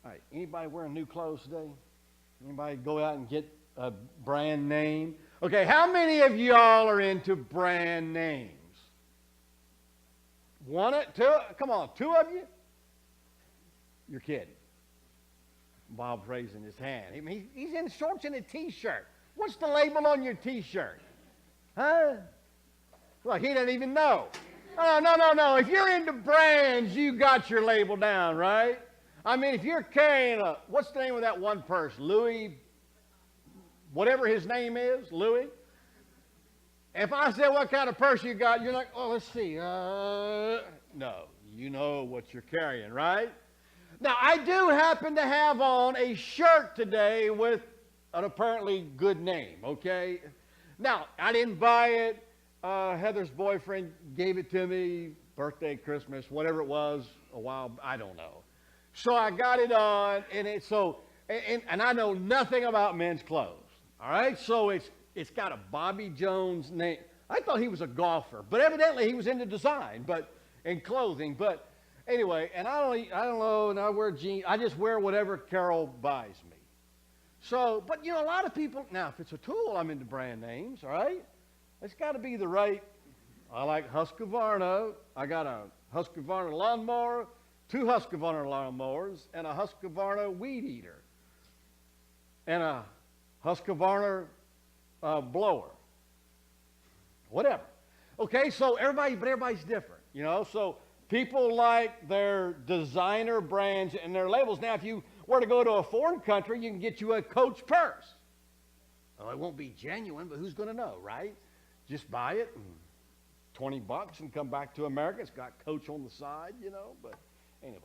All right, anybody wearing new clothes today? Anybody go out and get a brand name? Okay, how many of y'all are into brand names? One, two, come on, two of you? You're kidding. Bob's raising his hand. I mean, he's in shorts and a T-shirt. What's the label on your T-shirt? Huh? Well, he doesn't even know. No. If you're into brands, you got your label down, right? I mean, if you're carrying what's the name of that one purse? Louis, whatever his name is, Louis. If I said what kind of purse you got, you're like, oh, let's see. No, you know what you're carrying, right? Now, I do happen to have on a shirt today with an apparently good name, okay? Now, I didn't buy it. Heather's boyfriend gave it to me, birthday, Christmas, whatever it was, a while, I don't know. So I got it on, and I know nothing about men's clothes, all right? So it's got a Bobby Jones name. I thought he was a golfer, but evidently he was into design, and clothing. But anyway, and I don't know, and I wear jeans. I just wear whatever Carol buys me. So, but a lot of people, now if it's a tool, I'm into brand names, all right? It's got to be the right. I like Husqvarna. I got a Husqvarna lawnmower, 2 Husqvarna lawnmowers, and a Husqvarna weed eater, and a Husqvarna blower. Whatever. Okay, so everybody's different, So people like their designer brands and their labels. Now, if you were to go to a foreign country, you can get you a Coach purse. Oh, it won't be genuine, but who's going to know, right? Just buy it, and $20, and come back to America. It's got Coach on the side, but anyway.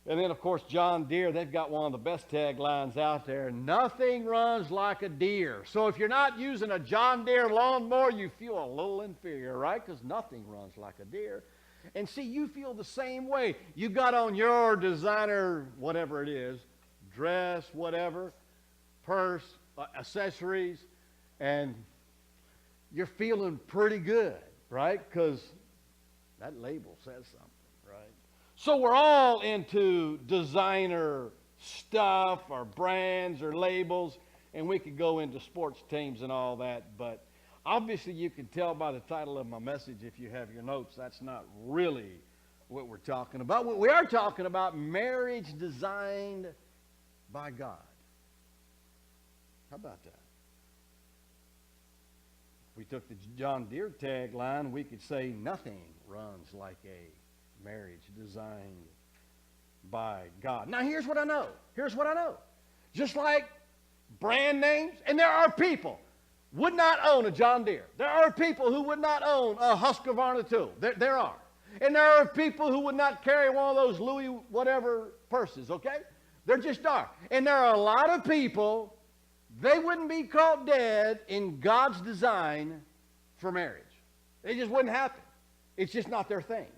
And then, of course, John Deere, they've got one of the best taglines out there. Nothing runs like a deer. So if you're not using a John Deere lawnmower, you feel a little inferior, right? Because nothing runs like a deer. And see, you feel the same way. You got on your designer, whatever it is, dress, whatever, purse, accessories, and you're feeling pretty good, right? Because that label says something, right? So we're all into designer stuff or brands or labels, and we could go into sports teams and all that, but obviously you can tell by the title of my message, if you have your notes, that's not really what we're talking about. We are talking about marriage designed by God. How about that? If we took the John Deere tagline, we could say nothing runs like a marriage designed by God. Now, here's what I know. Just like brand names, and there are people would not own a John Deere. There are people who would not own a Husqvarna tool. There are. And there are people who would not carry one of those Louis whatever purses, okay? There just are. And there are a lot of people, they wouldn't be caught dead in God's design for marriage. It just wouldn't happen. It's just not their thing.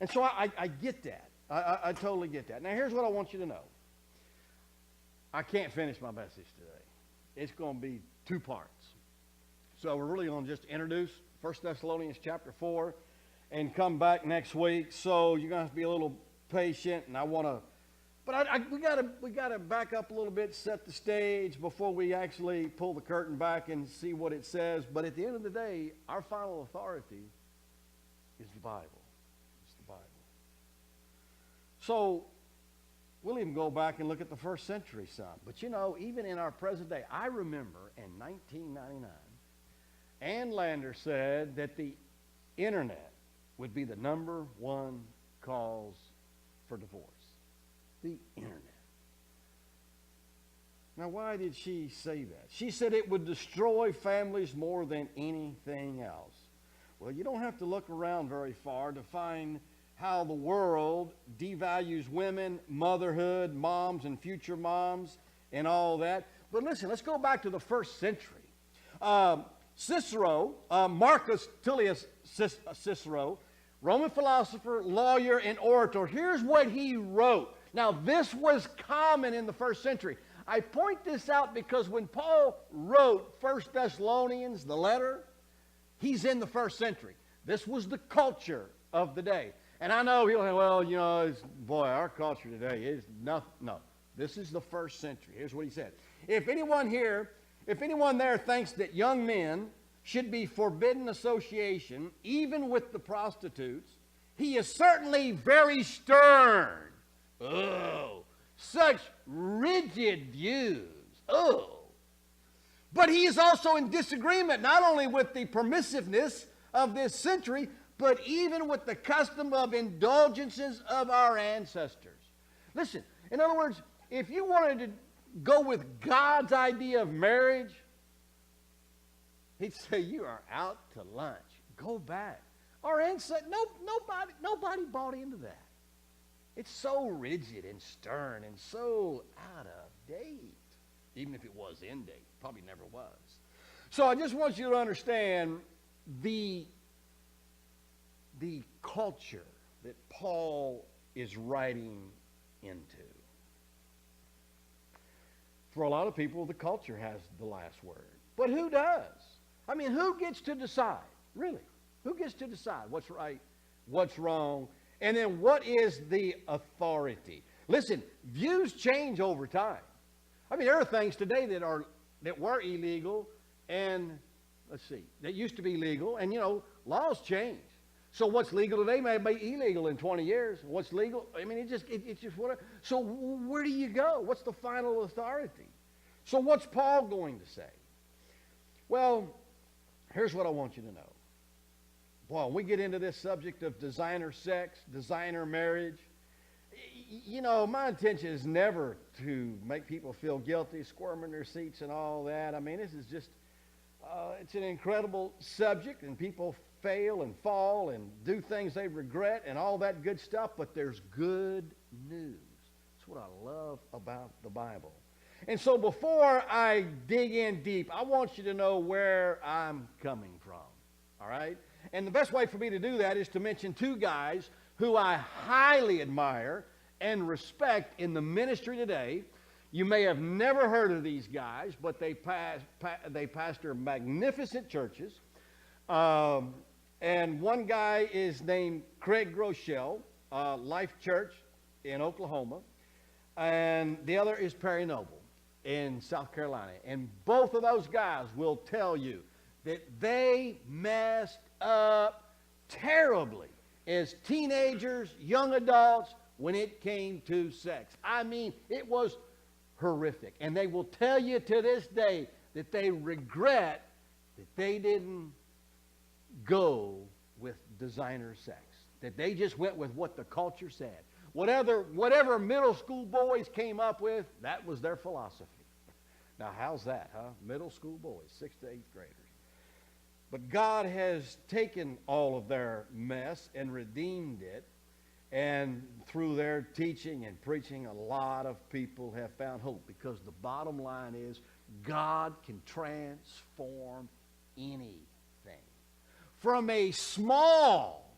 And so I get that. I totally get that. Now, here's what I want you to know. I can't finish my message today. It's going to be 2 parts. So we're really going to just introduce 1 Thessalonians chapter 4 and come back next week. So you're going to have to be a little patient, and I want to, but we got to back up a little bit, set the stage before we actually pull the curtain back and see what it says. But at the end of the day, our final authority is the Bible. It's the Bible. So we'll even go back and look at the first century some. But even in our present day, I remember in 1999, Ann Lander said that the internet would be the #1 cause for divorce. The internet. Now, why did she say that? She said it would destroy families more than anything else. Well, you don't have to look around very far to find how the world devalues women, motherhood, moms and future moms, and all that. But listen, let's go back to the first century. Cicero, Marcus Tullius Cicero, Roman philosopher, lawyer, and orator. Here's what he wrote. Now, this was common in the first century. I point this out because when Paul wrote 1 Thessalonians, the letter, he's in the first century. This was the culture of the day. And I know people say, well, boy, our culture today is nothing. No, this is the first century. Here's what he said. If anyone there thinks that young men should be forbidden association, even with the prostitutes, he is certainly very stern. Oh, such rigid views. Oh. But he is also in disagreement not only with the permissiveness of this century, but even with the custom of indulgences of our ancestors. Listen, in other words, if you wanted to go with God's idea of marriage, he'd say, you are out to lunch. Go back. Our ancestors, nobody bought into that. It's so rigid and stern and so out of date. Even if it was in date. Probably never was. So I just want you to understand the culture that Paul is writing into. For a lot of people, the culture has the last word. But who does? I mean, who gets to decide? Really? Who gets to decide what's right, what's wrong, and then what is the authority? Listen, views change over time. I mean, there are things today that were illegal and, that used to be legal, and, laws change. So what's legal today may be illegal in 20 years. What's legal? I mean, it's just whatever. So where do you go? What's the final authority? So what's Paul going to say? Well, here's what I want you to know. Boy, when we get into this subject of designer sex, designer marriage, my intention is never to make people feel guilty, squirm in their seats and all that. I mean, this is just, it's an incredible subject, and people fail and fall and do things they regret and all that good stuff, but there's good news. That's what I love about the Bible. And so before I dig in deep, I want you to know where I'm coming from, all right? And the best way for me to do that is to mention two guys who I highly admire and respect in the ministry today. You may have never heard of these guys, but they pastor magnificent churches. And one guy is named Craig Groeschel, Life Church in Oklahoma. And the other is Perry Noble in South Carolina. And both of those guys will tell you that they messed up terribly as teenagers, young adults, when it came to sex. I mean, it was horrific. And they will tell you to this day that they regret that they didn't go with designer sex, that they just went with what the culture said. Whatever middle school boys came up with, that was their philosophy. Now, how's that, huh? Middle school boys, 6th to 8th graders. But God has taken all of their mess and redeemed it, and through their teaching and preaching, a lot of people have found hope, because the bottom line is God can transform anything. From a small,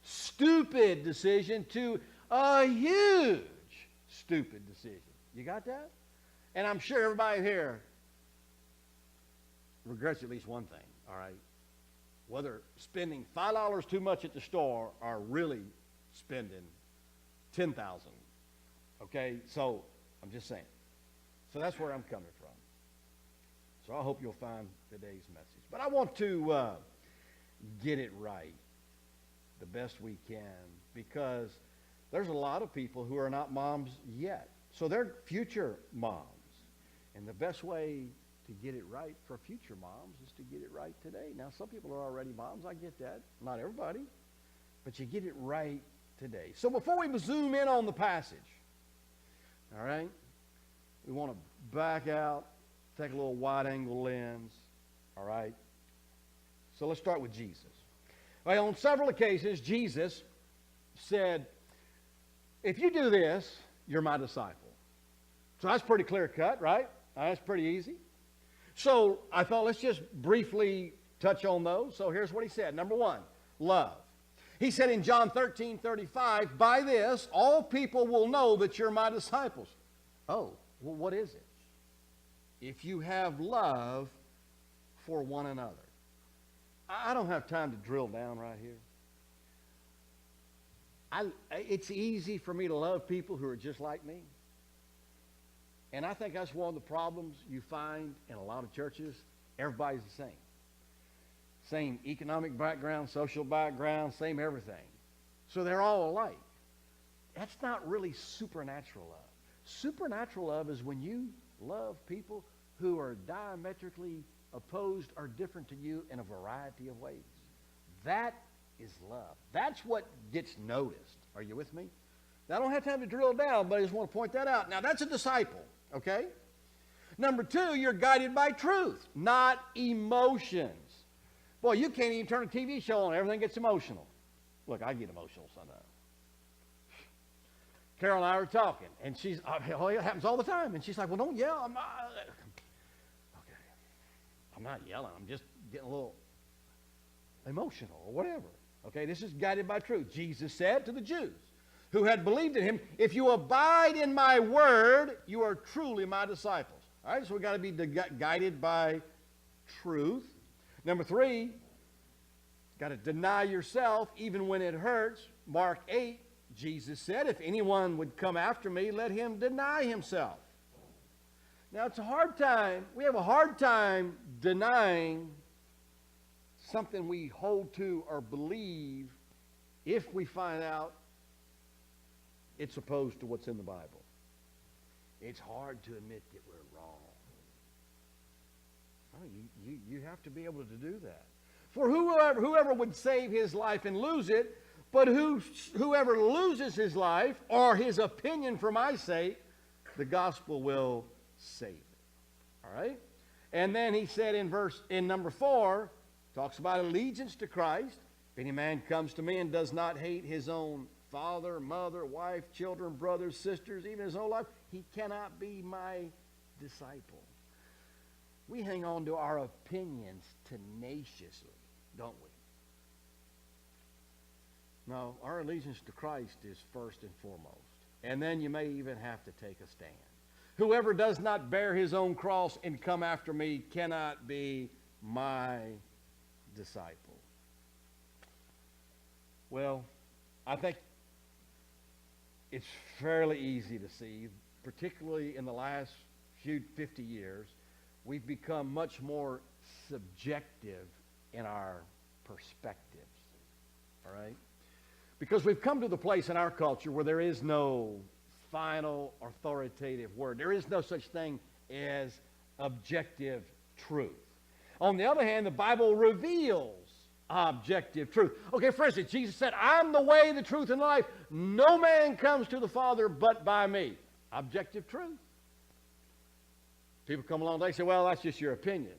stupid decision to a huge, stupid decision. You got that? And I'm sure everybody here regrets at least one thing, all right? Whether spending $5 too much at the store or really spending $10,000. Okay? So, I'm just saying. So that's where I'm coming from. So I hope you'll find today's message. But I want to get it right the best we can, because there's a lot of people who are not moms yet. So they're future moms. And the best way to get it right for future moms is to get it right today. Now, some people are already moms. I get that. Not everybody. But you get it right today. So before we zoom in on the passage, all right, we want to back out, take a little wide-angle lens, all right? So let's start with Jesus. Well, on several occasions, Jesus said, if you do this, you're my disciple. So that's pretty clear cut, right? That's pretty easy. So I thought, let's just briefly touch on those. So here's what he said. Number one, love. He said in John 13:35, by this, all people will know that you're my disciples. Oh, well, what is it? If you have love for one another. I don't have time to drill down right here. It's easy for me to love people who are just like me. And I think that's one of the problems you find in a lot of churches. Everybody's the same. Same economic background, social background, same everything. So they're all alike. That's not really supernatural love. Supernatural love is when you love people who are diametrically opposed or different to you in a variety of ways. That is love. That's what gets noticed. Are you with me? Now, I don't have time to drill down, but I just want to point that out. Now, that's a disciple, okay? Number two, you're guided by truth, not emotions. Boy, you can't even turn a TV show on. Everything gets emotional. Look, I get emotional sometimes. Carol and I were talking, and she's, it happens all the time, and she's like, well, don't yell. I'm not, okay. I'm not yelling. I'm just getting a little emotional or whatever. Okay, this is guided by truth. Jesus said to the Jews who had believed in him, if you abide in my word, you are truly my disciples. All right, so we've got to be guided by truth. Number three, got to deny yourself even when it hurts. Mark 8, Jesus said, if anyone would come after me, let him deny himself. Now, it's a hard time. We have a hard time denying something we hold to or believe if we find out it's opposed to what's in the Bible. It's hard to admit that we're wrong. Oh, you have to be able to do that. For whoever would save his life and lose it, but whoever loses his life or his opinion for my sake, the gospel will save it. All right? And then he said in number 4, talks about allegiance to Christ. If any man comes to me and does not hate his own father, mother, wife, children, brothers, sisters, even his own life, he cannot be my disciple. We hang on to our opinions tenaciously, don't we? No, our allegiance to Christ is first and foremost. And then you may even have to take a stand. Whoever does not bear his own cross and come after me cannot be my disciple. Well, I think it's fairly easy to see, particularly in the last 50 years, we've become much more subjective in our perspectives. All right? Because we've come to the place in our culture where there is no final authoritative word. There is no such thing as objective truth. On the other hand, the Bible reveals objective truth. Okay, for instance, Jesus said, I'm the way, the truth, and life. No man comes to the Father but by me. Objective truth. People come along, they say, well, that's just your opinion.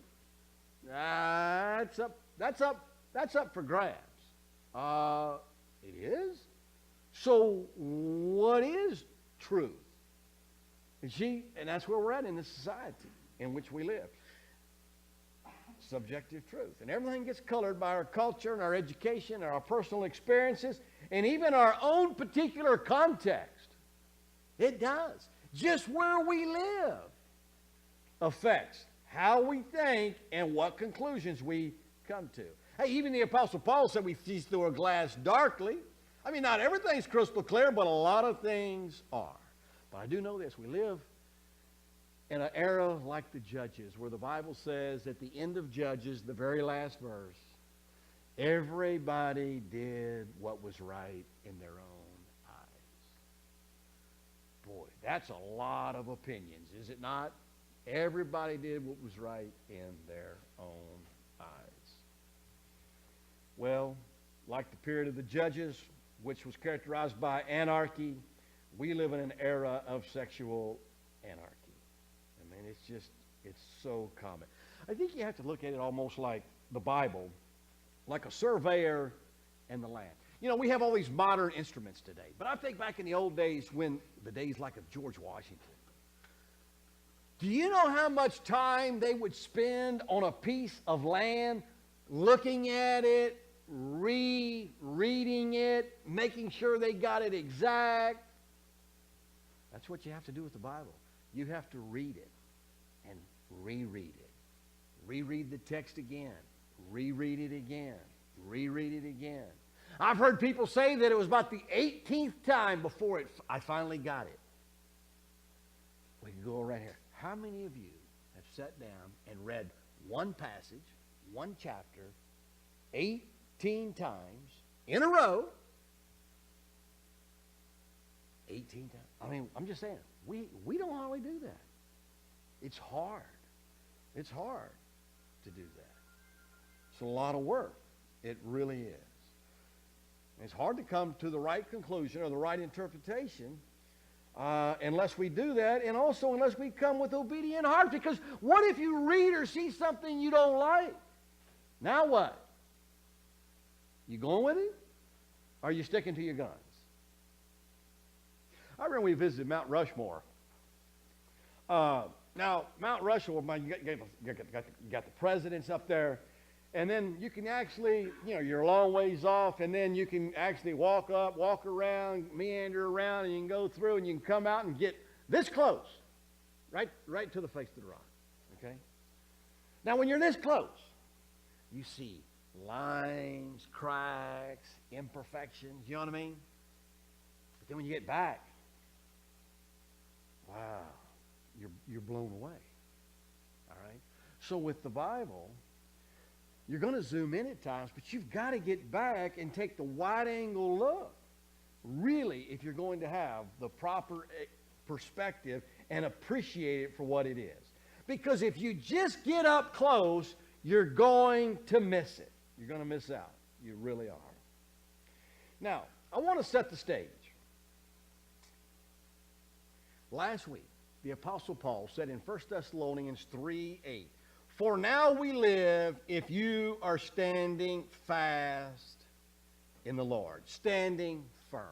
That's up for grabs. It is? So what is truth? And that's where we're at in this society in which we live. Subjective truth. And everything gets colored by our culture and our education and our personal experiences and even our own particular context. It does. Just where we live affects how we think and what conclusions we come to. Hey, even the Apostle Paul said we see through a glass darkly. I mean, not everything's crystal clear, but a lot of things are. But I do know this. We live in an era like the Judges, where the Bible says at the end of Judges, the very last verse, everybody did what was right in their own eyes. Boy, that's a lot of opinions, is it not? Everybody did what was right in their own eyes. Well, like the period of the Judges, which was characterized by anarchy, we live in an era of sexual anarchy. I mean, it's so common. I think you have to look at it almost like the Bible, like a surveyor and the land. You know, we have all these modern instruments today, but I think back in the old days, when the days like of George Washington, do you know how much time they would spend on a piece of land, looking at it, rereading it, making sure they got it exact? That's what you have to do with the Bible. You have to read it and reread it. Reread the text again. Reread it again. Reread it again. I've heard people say that it was about the 18th time before I finally got it. We can go right here. How many of you have sat down and read one passage, one chapter, 18 times in a row? 18 times. I mean, I'm just saying, we don't hardly do that. It's hard. It's hard to do that. It's a lot of work. It really is. It's hard to come to the right conclusion or the right interpretation unless we do that, and also unless we come with obedient hearts. Because what if you read or see something you don't like? Now what? You going with it? Or are you sticking to your guns? I remember we visited Mount Rushmore. Now, Mount Rushmore, you got the presidents up there, and then you can actually, you're a long ways off, and then you can actually walk up, walk around, meander around, and you can go through, and you can come out and get this close, right to the face of the rock, okay? Now, when you're this close, you see lines, cracks, imperfections, you know what I mean? But then when you get back, wow, you're blown away. All right? So with the Bible, you're going to zoom in at times, but you've got to get back and take the wide-angle look. Really, if you're going to have the proper perspective and appreciate it for what it is. Because if you just get up close, you're going to miss it. You're going to miss out. You really are. Now, I want to set the stage. Last week, the Apostle Paul said in 1 Thessalonians 3:8, "For now we live if you are standing fast in the Lord," standing firm.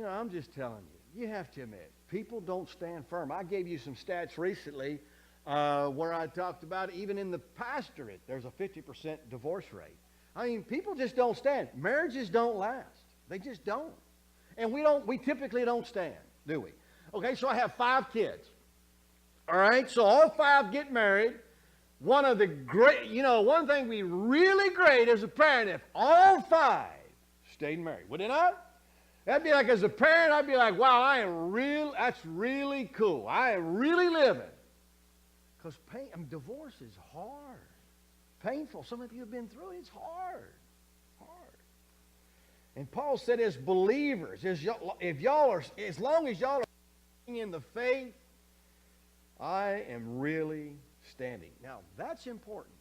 I'm just telling you, you have to admit, people don't stand firm. I gave you some stats recently where I talked about even in the pastorate, there's a 50% divorce rate. I mean, people just don't stand. Marriages don't last. They just don't. And we typically don't stand, do we? Okay, so I have 5 kids. All right, so all 5 get married. One thing we really great as a parent, if all 5 stayed married, would it not? That'd be like, as a parent, I'd be like, wow, that's really cool. I am really living. Because divorce is hard. Painful. Some of you have been through it. It's hard. And Paul said, as believers, as long as y'all are in the faith, I am really standing. Now, that's important.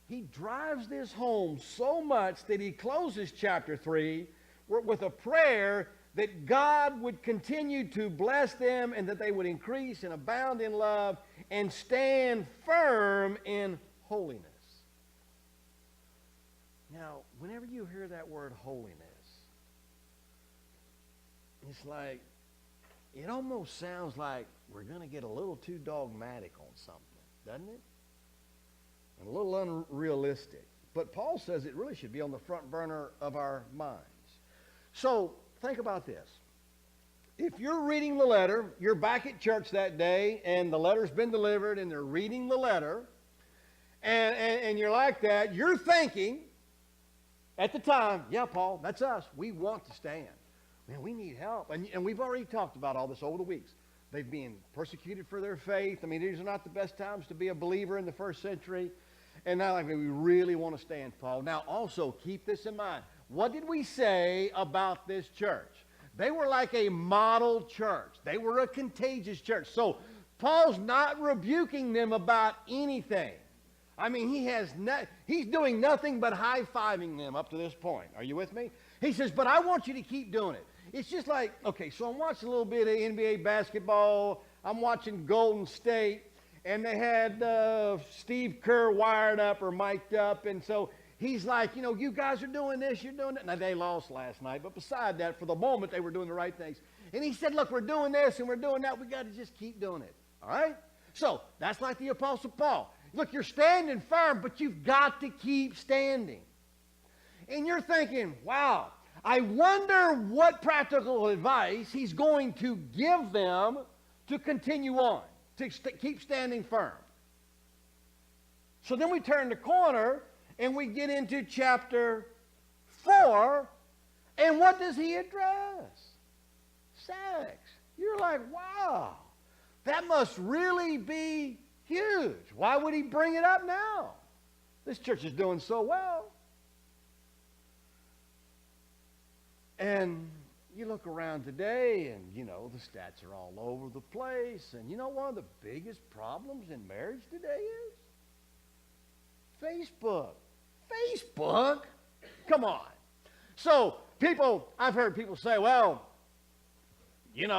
He drives this home so much that he closes chapter 3 with a prayer that God would continue to bless them and that they would increase and abound in love and stand firm in holiness. Now, whenever you hear that word holiness, it's like, it almost sounds like we're going to get a little too dogmatic on something, doesn't it? And a little unrealistic. But Paul says it really should be on the front burner of our minds. So think about this. If you're reading the letter, you're back at church that day, and the letter's been delivered, and they're reading the letter, and you're like that, you're thinking at the time, yeah, Paul, that's us. We want to stand. Man, we need help. And we've already talked about all this over the weeks. They've been persecuted for their faith. I mean, these are not the best times to be a believer in the first century. And now, we really want to stand, Paul. Now, also, keep this in mind. What did we say about this church? They were like a model church. They were a contagious church. So, Paul's not rebuking them about anything. I mean, he's doing nothing but high-fiving them up to this point. Are you with me? He says, but I want you to keep doing it. It's just like, okay, so I'm watching a little bit of NBA basketball. I'm watching Golden State, and they had Steve Kerr wired up or mic'd up, and so he's like, you guys are doing this, you're doing that. Now, they lost last night, but beside that, for the moment, they were doing the right things. And he said, look, we're doing this and we're doing that. We got to just keep doing it, all right? So that's like the Apostle Paul. Look, you're standing firm, but you've got to keep standing. And you're thinking, wow, I wonder what practical advice he's going to give them to continue on, to keep standing firm. So then we turn the corner and we get into chapter for, and what does he address? Sex. You're like, wow, that must really be huge. Why would he bring it up now? This church is doing so well. And you look around today and, the stats are all over the place. And one of the biggest problems in marriage today is Facebook. Facebook? Come on. So I've heard people say, well, it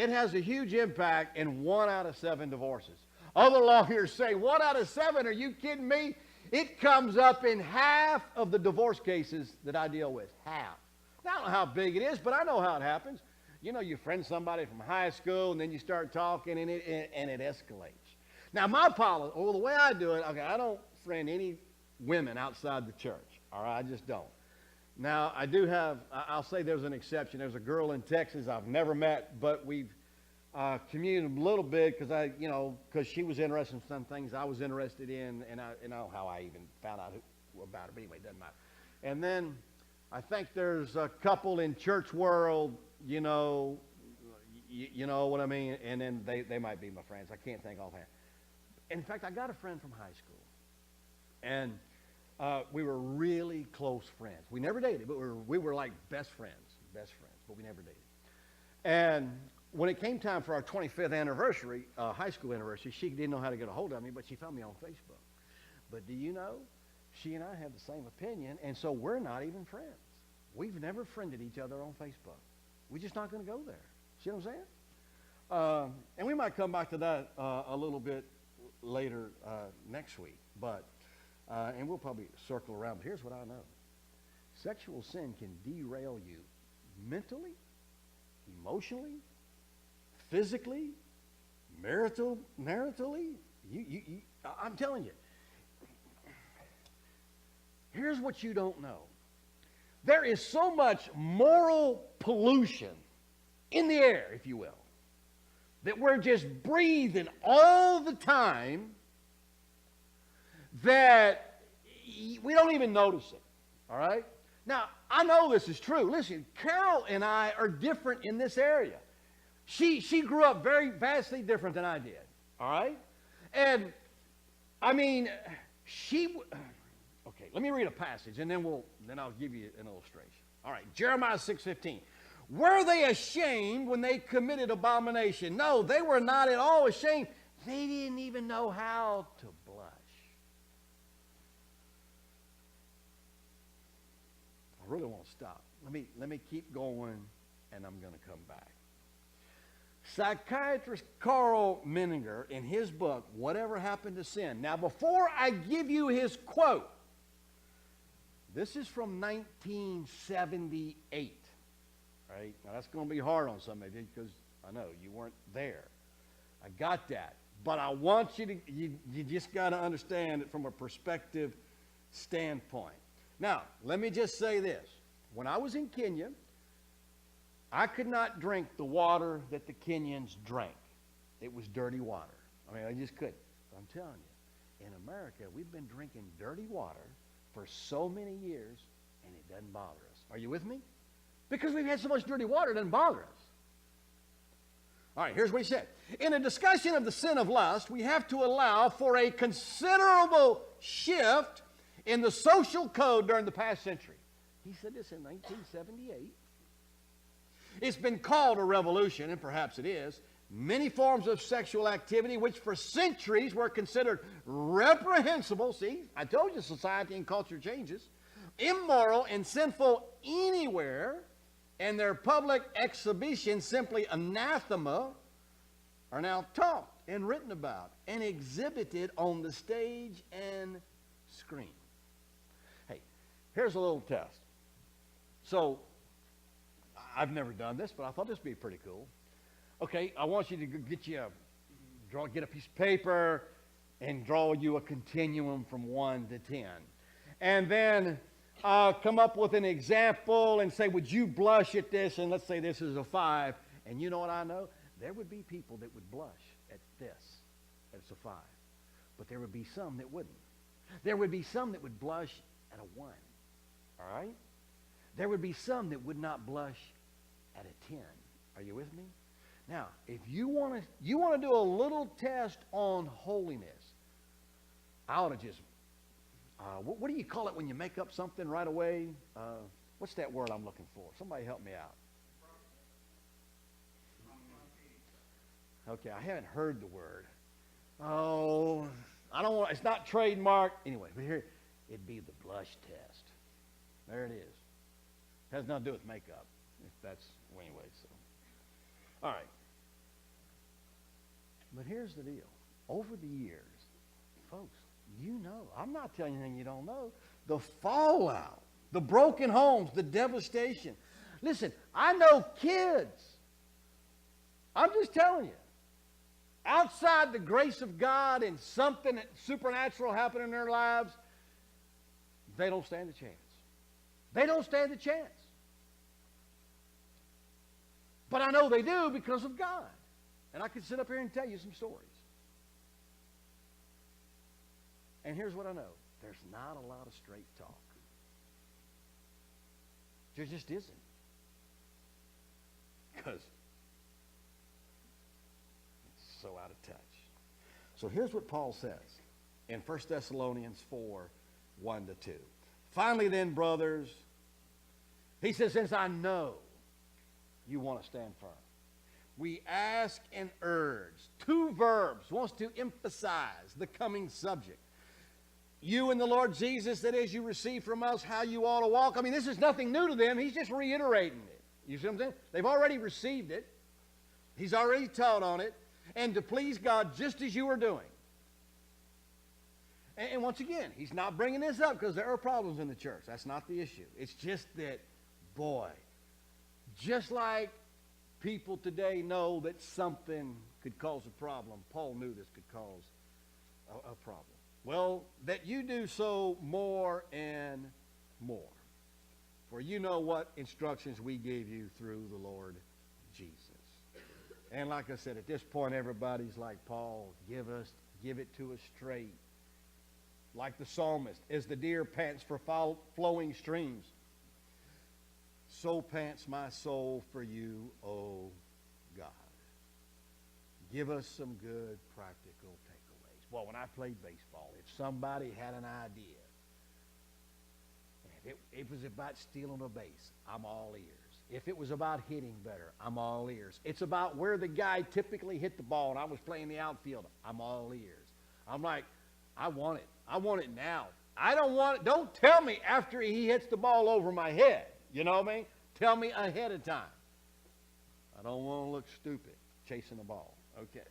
has a huge impact in 1 out of 7 divorces. Other lawyers say, 1 out of 7? Are you kidding me? It comes up in half of the divorce cases that I deal with. Half. Now, I don't know how big it is, but I know how it happens. You friend somebody from high school, and then you start talking, and it escalates. Now, my policy, the way I do it, okay, I don't friend any women outside the church. All right, I just don't. Now, I'll say there's an exception. There's a girl in Texas I've never met, but we've communicated a little bit because she was interested in some things I was interested in, and I know how I even found out about her, but anyway, it doesn't matter. And then I think there's a couple in church world, you know what I mean, and then they might be my friends. I can't think offhand. In fact, I got a friend from high school, and we were really close friends. We never dated, but we were like best friends, but we never dated. And when it came time for our 25th anniversary, high school anniversary, she didn't know how to get a hold of me, but she found me on Facebook. But do you know, she and I have the same opinion, and so we're not even friends. We've never friended each other on Facebook. We're just not going to go there. See what I'm saying? And we might come back to that a little bit later next week, but and we'll probably circle around. But here's what I know: sexual sin can derail you mentally, emotionally, physically, maritally. I'm telling you. Here's what you don't know. There is so much moral pollution in the air, if you will, that we're just breathing all the time that we don't even notice it, all right? Now, I know this is true. Listen, Carol and I are different in this area. She grew up very vastly different than I did, all right? And, I mean, okay, let me read a passage, and then I'll give you an illustration. All right, Jeremiah 6:15. Were they ashamed when they committed abomination? No, they were not at all ashamed. They didn't even know how to blush. I really want to stop. Let me keep going, and I'm going to come back. Psychiatrist Carl Menninger, in his book, Whatever Happened to Sin. Now, before I give you his quote, this is from 1978. Right? Now, that's going to be hard on some of you because I know you weren't there. I got that. But I want you just got to understand it from a perspective standpoint. Now, let me just say this. When I was in Kenya, I could not drink the water that the Kenyans drank. It was dirty water. I mean, I just couldn't. But I'm telling you, in America, we've been drinking dirty water for so many years, and it doesn't bother us. Are you with me? Because we've had so much dirty water, it doesn't bother us. All right, here's what he said. In a discussion of the sin of lust, we have to allow for a considerable shift in the social code during the past century. He said this in 1978. It's been called a revolution, and perhaps it is. Many forms of sexual activity, which for centuries were considered reprehensible, see, I told you society and culture changes, immoral and sinful anywhere, and their public exhibition simply anathema, are now taught and written about and exhibited on the stage and screen. Hey, here's a little test. So, I've never done this, but I thought this would be pretty cool. Okay, I want you to get a piece of paper and draw you a continuum from 1 to 10. And then come up with an example and say, would you blush at this? And let's say this is a 5. And you know what I know? There would be people that would blush at this. It's a 5. But there would be some that wouldn't. There would be some that would blush at a 1. All right? There would be some that would not blush at a 10. Are you with me? Now, if you want to do a little test on holiness, I ought to just, what do you call it when you make up something right away? What's that word I'm looking for? Somebody help me out. Okay, I haven't heard the word. Oh, I don't want, it's not trademark. Anyway, but here, it'd be the blush test. There it is. Has nothing to do with makeup. If that's, well, anyway, so. All right. But here's the deal. Over the years, folks, you know, I'm not telling you anything you don't know. The fallout, the broken homes, the devastation. Listen, I know kids. I'm just telling you. Outside the grace of God and something supernatural happening in their lives, they don't stand a chance. They don't stand a chance. But I know they do because of God. And I could sit up here and tell you some stories. And here's what I know. There's not a lot of straight talk. There just isn't. Because it's so out of touch. So here's what Paul says in 1 Thessalonians 4, 1-2. Finally then, brothers, he says, since I know you want to stand firm, we ask and urge. 2 verbs wants to emphasize the coming subject. You and the Lord Jesus, that as you receive from us how you ought to walk. I mean, this is nothing new to them. He's just reiterating it. You see what I'm saying? They've already received it. He's already taught on it. And to please God just as you are doing. And once again, he's not bringing this up because there are problems in the church. That's not the issue. It's just that, boy, just like people today know that something could cause a problem, Paul knew this could cause a problem. Well, that you do so more and more. For you know what instructions we gave you through the Lord Jesus. And like I said, at this point, everybody's like, Paul, give it to us straight. Like the psalmist, as the deer pants for flowing streams, so pants my soul for you, O God. Give us some good practical takeaways. Well, when I played baseball, if somebody had an idea, if it was about stealing a base, I'm all ears. If it was about hitting better, I'm all ears. It's about where the guy typically hit the ball, and I was playing the outfield, I'm all ears. I'm like, I want it. I want it now. I don't want it. Don't tell me after he hits the ball over my head. You know what I mean? Tell me ahead of time. I don't want to look stupid chasing the ball. Okay.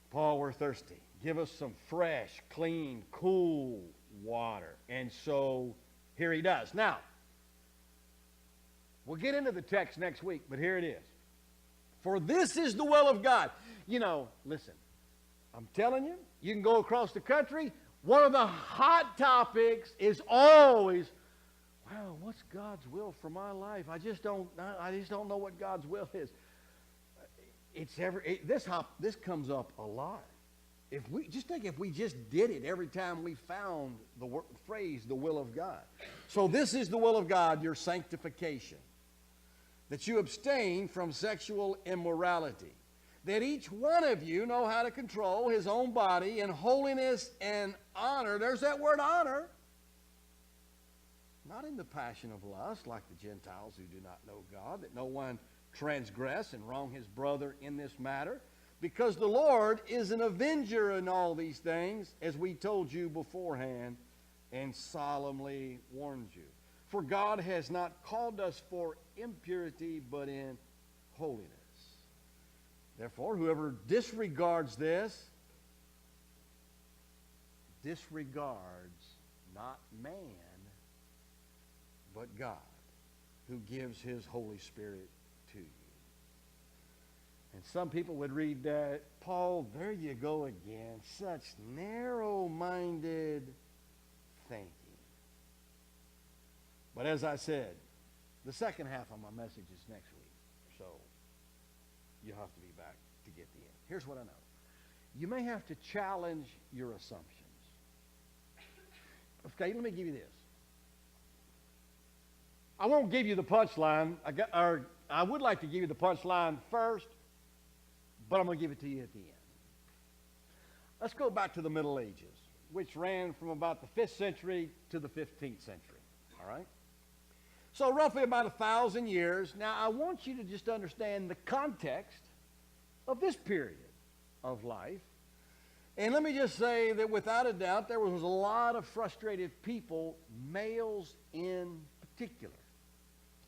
Paul, we're thirsty. Give us some fresh, clean, cool water. And so here he does. Now, we'll get into the text next week, but here it is. For this is the will of God. You know, listen, I'm telling you, you can go across the country. One of the hot topics is always, wow, what's God's will for my life? I just don't know what God's will is. This comes up a lot. If we just did it every time we found the phrase, the will of God. So this is the will of God, your sanctification, that you abstain from sexual immorality, that each one of you know how to control his own body in holiness and honor. There's that word honor. Not in the passion of lust like the Gentiles who do not know God, that no one transgress and wrong his brother in this matter, because the Lord is an avenger in all these things, as we told you beforehand and solemnly warned you. For God has not called us for impurity, but in holiness. Therefore, whoever disregards this, disregards not man, but God, who gives his Holy Spirit to you. And some people would read that, Paul, there you go again, such narrow-minded thinking. But as I said, the second half of my message is next week, so you'll have to be back to get the end. Here's what I know. you may have to challenge your assumptions. Okay, let me give you this. I won't give you the punchline. I would like to give you the punchline first, but I'm going to give it to you at the end. Let's go back to the Middle Ages, which ran from about the 5th century to the 15th century. All right? So roughly about 1,000 years. Now, I want you to just understand the context of this period of life. And let me just say that without a doubt, there was a lot of frustrated people, males in particular.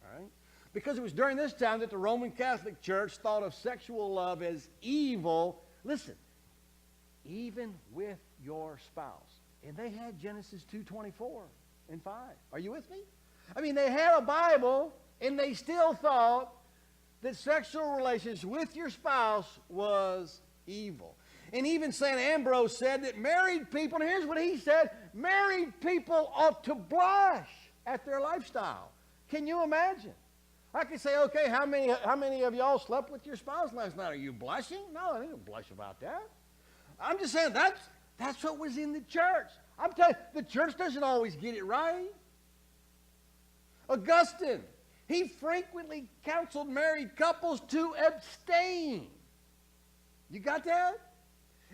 All right? Because it was during this time that the Roman Catholic Church thought of sexual love as evil. Listen, even with your spouse. And they had Genesis 2:24 and 5. Are you with me? I mean, they had a Bible, and they still thought that sexual relations with your spouse was evil. And even St. Ambrose said that married people, and here's what he said, married people ought to blush at their lifestyle. Can you imagine? I could say, okay, how many of y'all slept with your spouse last night? Are you blushing? No, I didn't blush about that. I'm just saying that's what was in the church. I'm telling you, the church doesn't always get it right. Augustine, he frequently counseled married couples to abstain. You got that?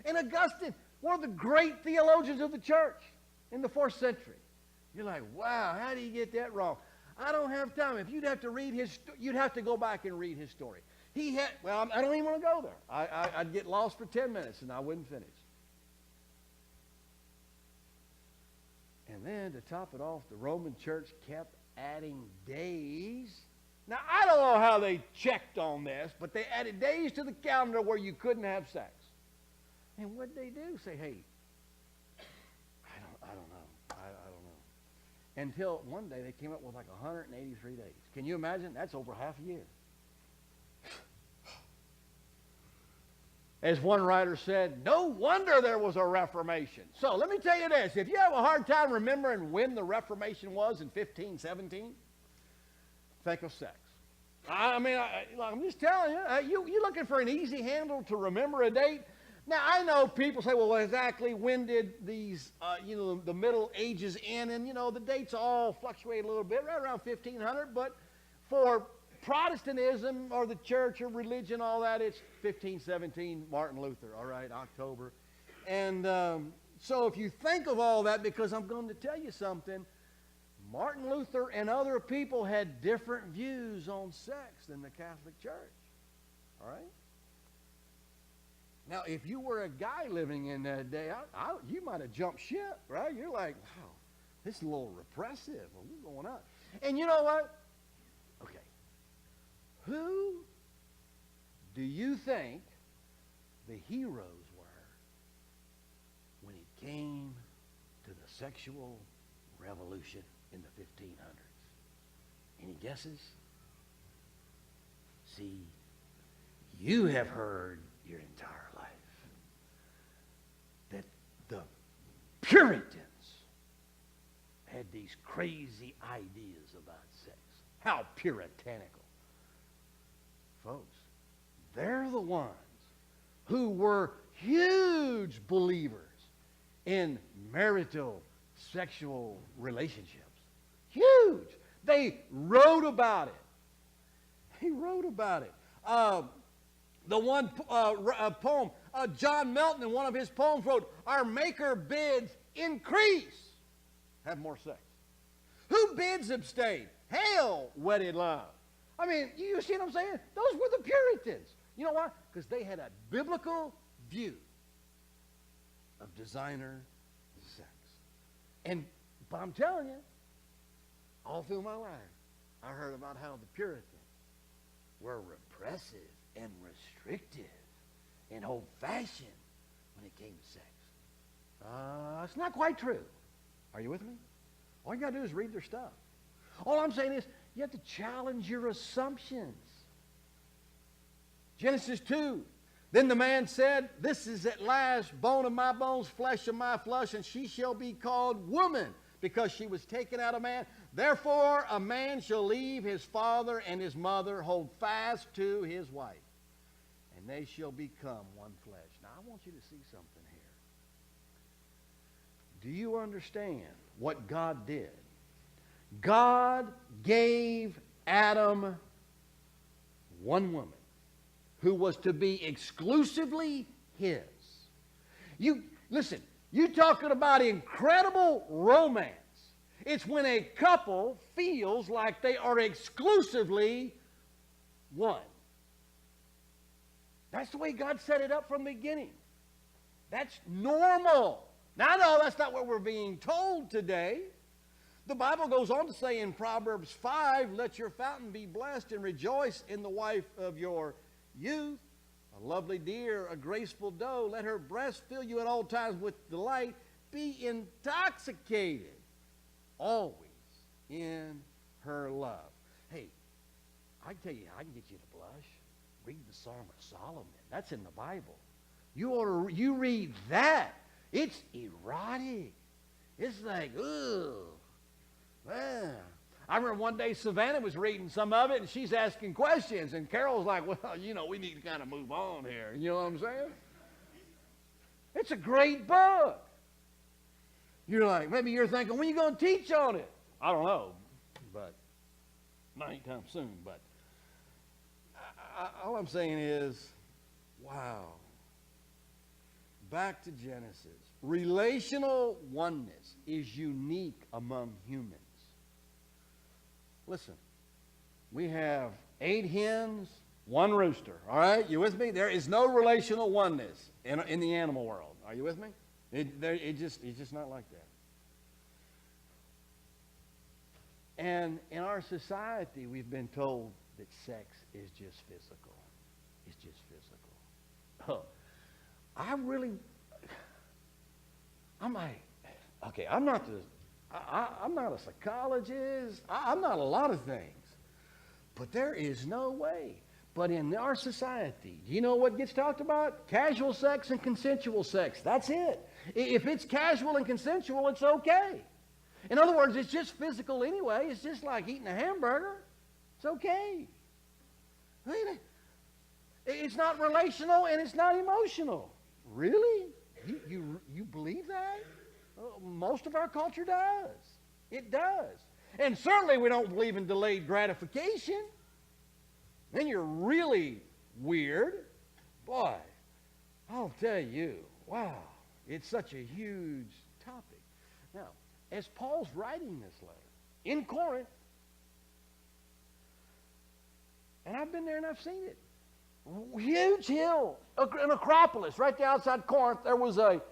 And Augustine, one of the great theologians of the church in the 4th century. You're like, wow, how do you get that wrong? I don't have time. If you'd have to read you'd have to go back and read his story. I don't even want to go there. I'd get lost for 10 minutes and I wouldn't finish. And then to top it off, the Roman church kept adding days. Now, I don't know how they checked on this, but they added days to the calendar where you couldn't have sex. And what did they do? Say, hey, I don't know. I don't know. Until one day they came up with like 183 days. Can you imagine? That's over half a year. As one writer said, no wonder there was a Reformation. So let me tell you this. If you have a hard time remembering when the Reformation was in 1517, think of sex. I'm just telling you, you're looking for an easy handle to remember a date. Now, I know people say, well, exactly when did these, the Middle Ages end? And, the dates all fluctuate a little bit, right around 1500. But for Protestantism or the church or religion, all that, it's 1517, Martin Luther, all right, October. And so if you think of all that, because I'm going to tell you something, Martin Luther and other people had different views on sex than the Catholic Church, all right? Now, if you were a guy living in that day, you might have jumped ship, right? You're like, wow, this is a little repressive. What's going on? And you know what? Okay. Who do you think the heroes were when it came to the sexual revolution in the 1500s? Any guesses? See, you have heard your entire life that the Puritans had these crazy ideas about sex. How puritanical. Folks, they're the ones who were huge believers in marital sexual relationships. Huge. They wrote about it. The one poem, John Milton in one of his poems wrote, our Maker bids increase, have more sex. Who bids abstain? Hail, wedded love. I mean, you see what I'm saying? Those were the Puritans. You know why? Because they had a biblical view of designer sex. But I'm telling you, all through my life, I heard about how the Puritans were repressive and restrictive and old-fashioned when it came to sex. It's not quite true. Are you with me? All you got to do is read their stuff. All I'm saying is you have to challenge your assumptions. Genesis 2. Then the man said, this is at last bone of my bones, flesh of my flesh, and she shall be called woman, because she was taken out of man. Therefore a man shall leave his father and his mother, hold fast to his wife, and they shall become one flesh. Now, I want you to see something here. Do you understand what God did? God gave Adam one woman who was to be exclusively his. You listen, you talking about incredible romance. It's when a couple feels like they are exclusively one. That's the way God set it up from the beginning. That's normal. Now, no, that's not what we're being told today. The Bible goes on to say in Proverbs 5, let your fountain be blessed and rejoice in the wife of your youth. A lovely deer, a graceful doe, let her breast fill you at all times with delight. Be intoxicated always in her love. Hey, I can tell you, I can get you to blush. Read the Song of Solomon. That's in the Bible. You read that. It's erotic. It's like, ugh. Man. I remember one day Savannah was reading some of it, and she's asking questions, and Carol's like, well, we need to kind of move on here. You know what I'm saying? It's a great book. You're like, maybe you're thinking, when are you going to teach on it? I don't know, but not anytime soon. But all I'm saying is, wow. Back to Genesis. Relational oneness is unique among humans. Listen, we have 8 hens, 1 rooster. All right, you with me? There is no relational oneness in the animal world. Are you with me? It's just not like that. And in our society, we've been told that sex is just physical. It's just physical. Oh, I'm like, okay, I'm not a psychologist. I'm not a lot of things. But there is no way. But in our society, do you know what gets talked about? Casual sex and consensual sex. That's it. If it's casual and consensual, it's okay. In other words, it's just physical anyway. It's just like eating a hamburger. It's okay. It's not relational and it's not emotional. Really? You believe that? Most of our culture does. It does. And certainly we don't believe in delayed gratification. Then you're really weird. Boy, I'll tell you, wow, it's such a huge topic. Now, as Paul's writing this letter in Corinth, and I've been there and I've seen it, huge hill, an Acropolis right there outside Corinth. There was a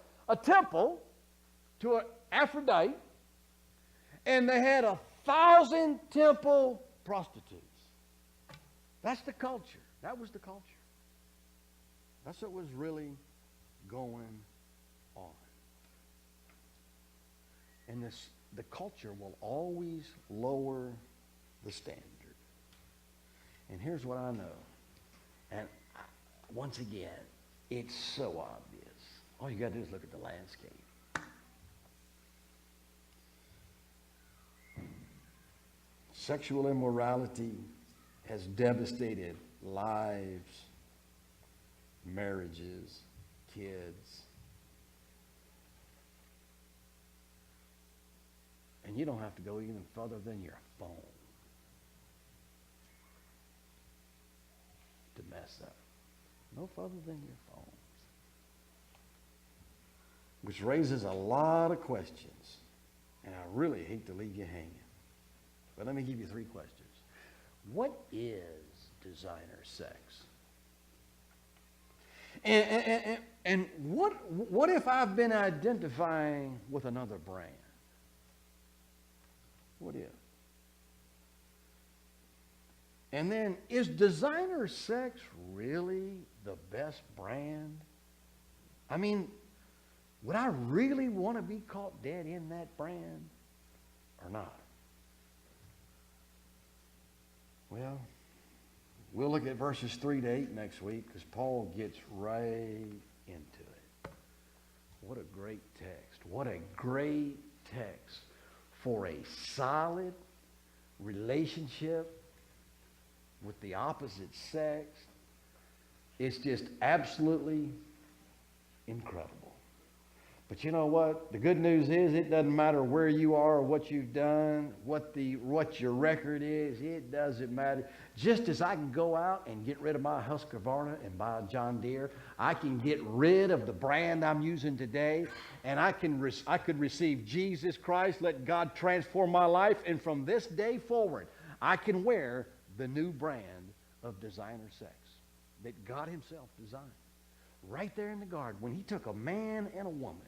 temple to an Aphrodite, and they had 1,000 temple prostitutes. That's the culture. That was the culture. That's what was really going on. And the culture will always lower the standard. And here's what I know. And once again, it's so obvious. All you got to do is look at the landscape. Sexual immorality has devastated lives, marriages, kids. And you don't have to go even further than your phone to mess up. No further than your phone. Which raises a lot of questions. And I really hate to leave you hanging. But let me give you 3 questions. What is designer sex? And what if I've been identifying with another brand? What if? And then, is designer sex really the best brand? I mean, would I really want to be caught dead in that brand or not? Well, we'll look at verses 3 to 8 next week because Paul gets right into it. What a great text. What a great text for a solid relationship with the opposite sex It's just absolutely incredible. But you know what? The good news is it doesn't matter where you are or what you've done, what your record is. It doesn't matter. Just as I can go out and get rid of my Husqvarna and buy a John Deere, I can get rid of the brand I'm using today, and I could receive Jesus Christ, let God transform my life, and from this day forward, I can wear the new brand of designer sex that God himself designed. Right there in the garden, when he took a man and a woman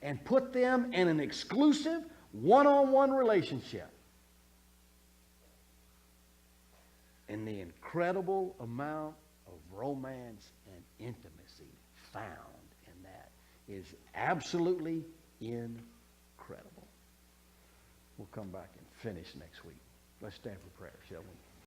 and put them in an exclusive one-on-one relationship. And the incredible amount of romance and intimacy found in that is absolutely incredible. We'll come back and finish next week. Let's stand for prayer, shall we?